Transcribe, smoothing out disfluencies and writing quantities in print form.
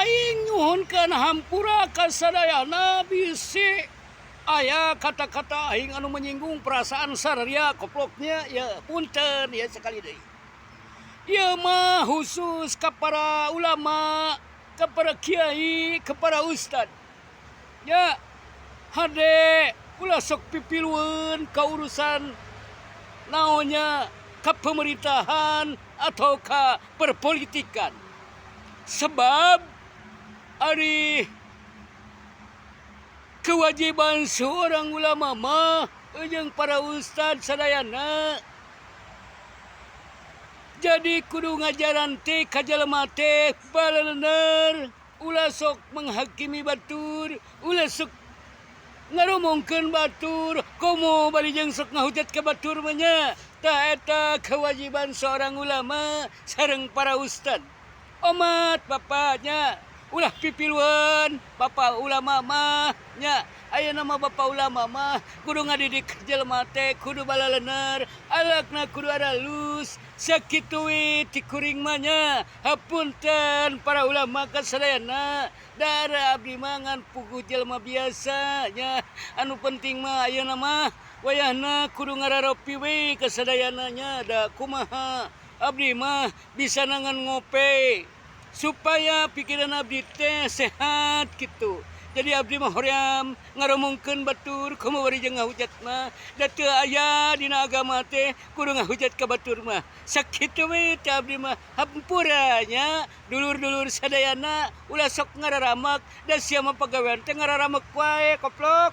aing nyuhunkeun hampura ka sadayana bisi aya kata-kata aing anu menyinggung perasaan sararia koploknya ya punten ya sekali deui. Ieu mah khusus ka para ulama, ka para kiai, ka para ustad. Ya hade ulah sok pipilueun ka urusan naonnya ka pemerintahan atau ka perpolitikan. Sebab ari kewajiban seorang ulama mah jeung para ustad sadayana jadi kudu ngajaran teh ka jalema teh baleuneur ulah sok menghakimi batur, ulah sok ngaromongkeun batur, komo bari jeung sok ngahujat ka batur mah nya. Tah eta kewajiban seorang ulama sareng para ustad. Omat bapaknya ulah pipiluan bapak ulama mah nya aya nama bapak ulama mah kudu ngadidik jelema teh kudu balaleuneur alakna kudu alus sakitu we ti kuring mah nya hapunten para ulama kasadayana dara abdi mangan puguh jelema biasa nya anu penting mah ayeuna mah wayahna kudu ngararopi we kasadayana nya da kumaha abdi mah bisa nangan ngope supaya pikiran abdi teh sehat gitu. Jadi abdi mah hoream ngaromongkeun batur kumaha bari jeung ngahujat mah da teu aya dina agama teh kudu ngahujat ka batur mah. Sakitu we teh abdi mah hampura nya dulur-dulur sadayana ulah sok ngararamak da sia mah pagawean teh ngararamak wae koplok.